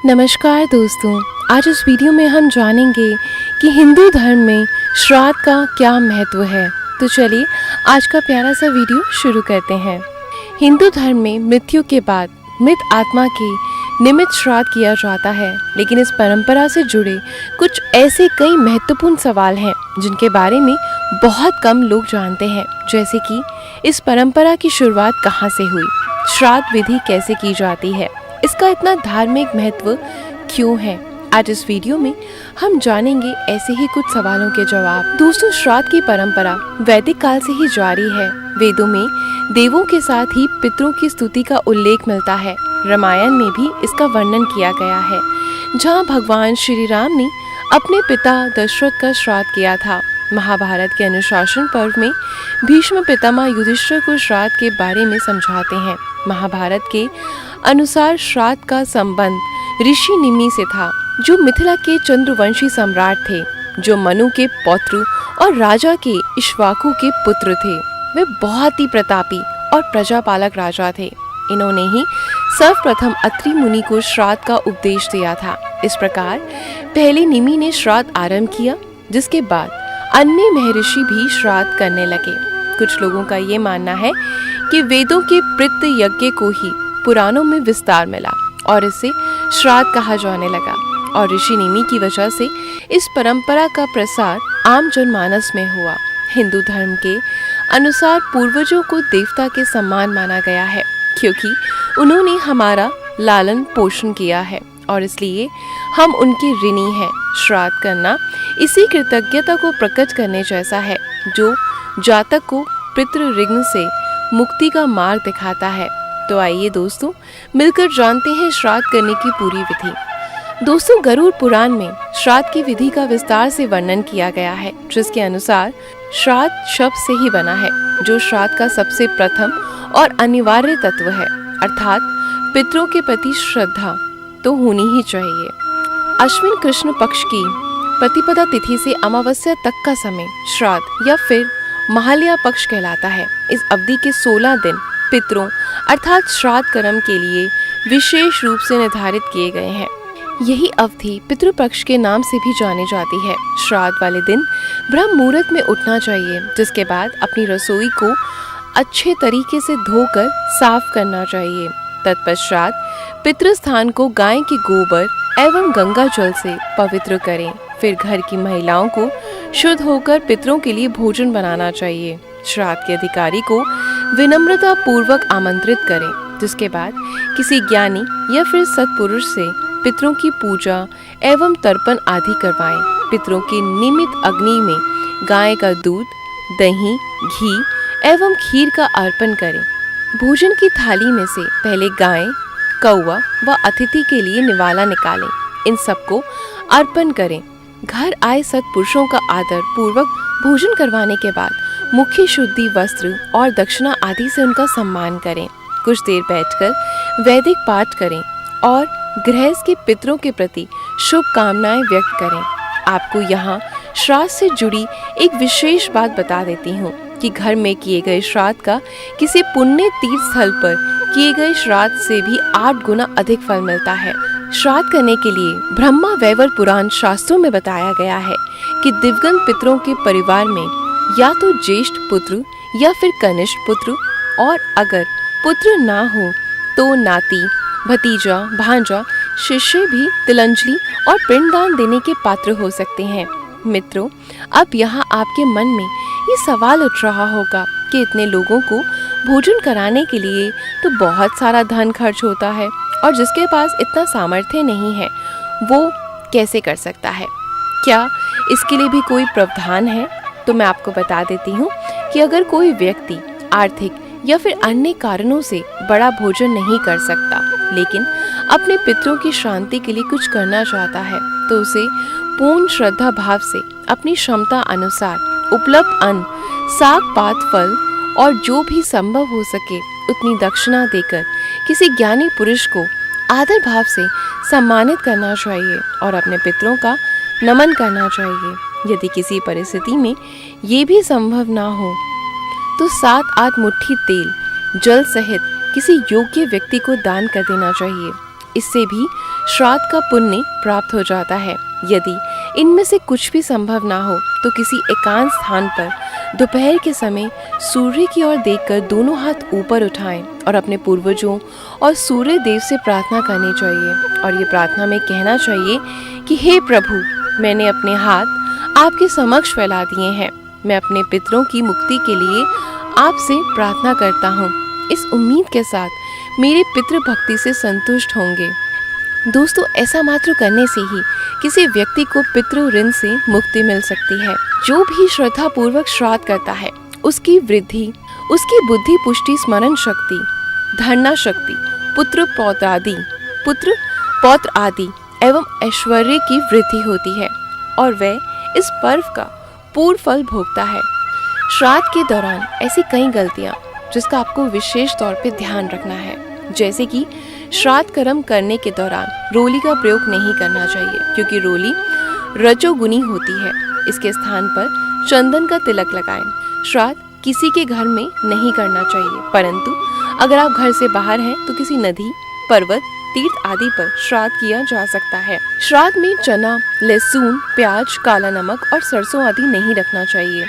नमस्कार दोस्तों, आज इस वीडियो में हम जानेंगे कि हिंदू धर्म में श्राद्ध का क्या महत्व है। तो चलिए आज का प्यारा सा वीडियो शुरू करते हैं। हिंदू धर्म में मृत्यु के बाद मृत आत्मा के निमित्त श्राद्ध किया जाता है, लेकिन इस परंपरा से जुड़े कुछ ऐसे कई महत्वपूर्ण सवाल हैं जिनके बारे में बहुत कम लोग जानते हैं। जैसे कि इस परंपरा की शुरुआत कहाँ से हुई, श्राद्ध विधि कैसे की जाती है, इसका इतना धार्मिक महत्व क्यों है। आज इस वीडियो में हम जानेंगे ऐसे ही कुछ सवालों के जवाब। दोस्तों, श्राद्ध की परंपरा वैदिक काल से ही जारी है। वेदों में देवों के साथ ही पितरों की स्तुति का उल्लेख मिलता है। रामायण में भी इसका वर्णन किया गया है, जहाँ भगवान श्री राम ने अपने पिता दशरथ का श्राद्ध किया था। महाभारत के अनुशासन पर्व में भीष्म पितामह युधिष्ठिर को श्राद्ध के बारे में समझाते हैं। महाभारत के अनुसार श्राद्ध का संबंध ऋषि निमि से था, जो मिथिला के चंद्रवंशी सम्राट थे, जो मनु के पौत्र और राजा के इक्ष्वाकु के पुत्र थे। वे बहुत ही प्रतापी और प्रजापालक राजा थे। इन्होंने ही सर्वप्रथम अत्रि मुनि को श्राद्ध का उपदेश दिया था। इस प्रकार पहले निमि ने श्राद्ध आरंभ किया, जिसके बाद अन्य महर्षि भी श्राद्ध करने लगे। कुछ लोगों का ये मानना है कि वेदों के पितृ यज्ञ को ही पुराणों में विस्तार मिला और इसे श्राद्ध कहा जाने लगा, और ऋषि निमि की वजह से इस परंपरा का प्रसार आम जनमानस में हुआ। हिंदू धर्म के अनुसार पूर्वजों को देवता के समान माना गया है, क्योंकि उन्होंने हमारा लालन पोषण किया है और इसलिए हम उनके ऋणी हैं। श्राद्ध करना इसी कृतज्ञता को प्रकट करने जैसा है, जो जातक को पितृ ऋण से मुक्ति का मार्ग दिखाता है। तो आइए दोस्तों, मिलकर जानते हैं श्राद्ध करने की पूरी विधि। दोस्तों, गरुड़ पुराण में श्राद्ध की विधि का विस्तार से वर्णन किया गया है, जिसके अनुसार श्राद्ध शब्द से ही बना है, जो श्राद्ध का सबसे प्रथम और अनिवार्य तत्व है, अर्थात पितरों के प्रति श्रद्धा तो होनी ही चाहिए। अश्विन कृष्ण पक्ष की प्रतिपदा तिथि से अमावस्या तक का समय श्राद्ध या फिर महालया पक्ष कहलाता है। इस अवधि के 16 दिन पितरों अर्थात श्राद्ध कर्म के लिए विशेष रूप से निर्धारित किए गए हैं। यही अवधि पितृपक्ष के नाम से भी जानी जाती है। श्राद्ध वाले दिन ब्रह्म मुहूर्त में उठना चाहिए, जिसके बाद अपनी रसोई को अच्छे तरीके से धोकर साफ करना चाहिए। तत्पश्चात पितृस्थान को गाय के गोबर एवं गंगा जल से पवित्र करें। फिर घर की महिलाओं को शुद्ध होकर पितरों के लिए भोजन बनाना चाहिए। श्राद्ध के अधिकारी को विनम्रता पूर्वक आमंत्रित करें, जिसके बाद किसी ज्ञानी या फिर सत्पुरुष से पितरों की पूजा एवं तर्पण आदि करवाएं। पितरों के निमित्त अग्नि में गाय का दूध, दही, घी एवं खीर का अर्पण करें। भोजन की थाली में से पहले गाय, कौवा व अतिथि के लिए निवाला निकालें। इन सबको अर्पण करें। घर आए सत्पुरुषों का आदर पूर्वक भोजन करवाने के बाद मुख्य शुद्धि वस्त्र और दक्षिणा आदि से उनका सम्मान करें। कुछ देर बैठकर वैदिक पाठ करें और गृहस्थ के पितरों के प्रति शुभ कामनाएं व्यक्त करें। आपको यहाँ श्राद्ध से जुड़ी एक विशेष बात बता देती हूँ कि घर में किए गए श्राद्ध का किसी पुण्य तीर्थ स्थल पर किए गए श्राद्ध से भी 8 गुना अधिक फल मिलता है। श्राद्ध करने के लिए ब्रह्मा वैवर्त पुराण शास्त्रों में बताया गया है कि दिवंगत पितरों के परिवार में या तो ज्येष्ठ पुत्र या फिर कनिष्ठ पुत्र, और अगर पुत्र ना हो तो नाती, भतीजा, भांजा, शिष्य भी तिलंजलि और पिंडदान देने के पात्र हो सकते हैं। मित्रों, अब यहाँ आपके मन में ये सवाल उठ रहा होगा कि इतने लोगों को भोजन कराने के लिए तो बहुत सारा धन खर्च होता है, और जिसके पास इतना सामर्थ्य नहीं है वो कैसे कर सकता है? क्या इसके लिए भी कोई प्रावधान है? तो मैं आपको बता देती हूँ कि अगर कोई व्यक्ति आर्थिक या फिर अन्य कारणों से बड़ा भोजन नहीं कर सकता, लेकिन अपने पितरों की शांति के लिए कुछ करना चाहता है, तो उसे पूर्ण श्रद्धा भाव से अपनी क्षमता अनुसार उपलब्ध अन्न, साग पात, फल और जो भी संभव हो सके उतनी दक्षिणा देकर किसी ज्ञानी पुरुष को आदर भाव से सम्मानित करना चाहिए और अपने पितरों का नमन करना चाहिए। यदि किसी परिस्थिति में ये भी संभव ना हो तो 7-8 मुट्ठी तेल जल सहित किसी योग्य व्यक्ति को दान कर देना चाहिए। इससे भी श्राद्ध का पुण्य प्राप्त हो जाता है। यदि इनमें से कुछ भी संभव ना हो तो किसी एकांत स्थान पर दोपहर के समय सूर्य की ओर देखकर दोनों हाथ ऊपर उठाएं और अपने पूर्वजों और सूर्य देव से प्रार्थना करनी चाहिए। और ये प्रार्थना में कहना चाहिए कि हे प्रभु, मैंने अपने हाथ आपके समक्ष फैला दिए हैं। मैं अपने पितरों की मुक्ति के लिए आपसे प्रार्थना करता हूँ। इस उम्मीद के साथ मेरे पितृ भक्ति से संतुष्ट होंगे। दोस्तों, ऐसा मात्र करने से ही किसी व्यक्ति को पितृ ऋण से मुक्ति मिल सकती है। जो भी श्रद्धा पूर्वक श्राद्ध करता है उसकी वृद्धि, उसकी बुद्धि, पुष्टि, स्मरण शक्ति, धारणा शक्ति, पुत्र पौत्र आदि एवं ऐश्वर्य की वृद्धि होती है और वह इस पर्व का पूर्ण फल भोगता है। श्राद्ध के दौरान ऐसी कई गलतियां जिसका आपको विशेष तौर पे ध्यान रखना है, जैसे कि श्राद्ध कर्म करने के दौरान रोली का प्रयोग नहीं करना चाहिए, क्योंकि रोली रजोगुनी होती है। इसके स्थान पर चंदन का तिलक लगाएं। श्राद्ध किसी के घर में नहीं करना चाहिए, परंतु अगर आप घर से बाहर हैं तो किसी नदी, पर्वत, तीर्थ आदि पर श्राद्ध किया जा सकता है। श्राद्ध में चना, लहसुन, प्याज, काला नमक और सरसों आदि नहीं रखना चाहिए।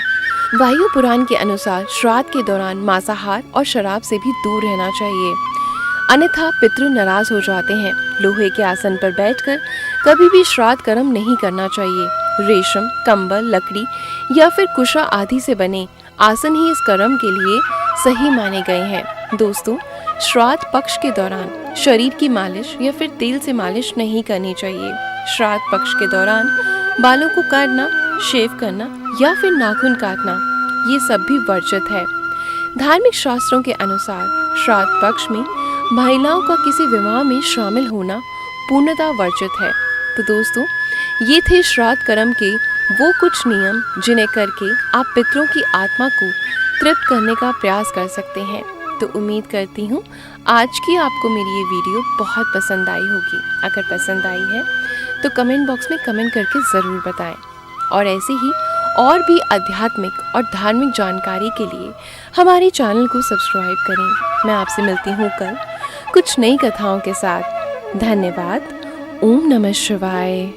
वायु पुराण के अनुसार श्राद्ध के दौरान मांसाहार और शराब से भी दूर रहना चाहिए, अन्यथा पितृ नाराज हो जाते हैं। लोहे के आसन पर बैठकर कभी भी श्राद्ध कर्म नहीं करना चाहिए। रेशम, कंबल, लकड़ी या फिर कुशा आदि से बने आसन ही इस कर्म के लिए सही माने गए हैं। दोस्तों, श्राद्ध पक्ष के दौरान शरीर की मालिश या फिर तेल से मालिश नहीं करनी चाहिए। श्राद्ध पक्ष के दौरान बालों को काटना, शेव करना या फिर नाखून काटना, ये सब भी वर्जित है। धार्मिक शास्त्रों के अनुसार श्राद्ध पक्ष में महिलाओं का किसी विवाह में शामिल होना पूर्णतः वर्जित है। तो दोस्तों, ये थे श्राद्ध कर्म के वो कुछ नियम जिन्हें करके आप पितरों की आत्मा को तृप्त करने का प्रयास कर सकते हैं। तो उम्मीद करती हूँ आज की आपको मेरी ये वीडियो बहुत पसंद आई होगी। अगर पसंद आई है तो कमेंट बॉक्स में कमेंट करके ज़रूर बताएं और ऐसे ही और भी आध्यात्मिक और धार्मिक जानकारी के लिए हमारे चैनल को सब्सक्राइब करें। मैं आपसे मिलती हूँ कल कुछ नई कथाओं के साथ। धन्यवाद। ओम नमः शिवाय।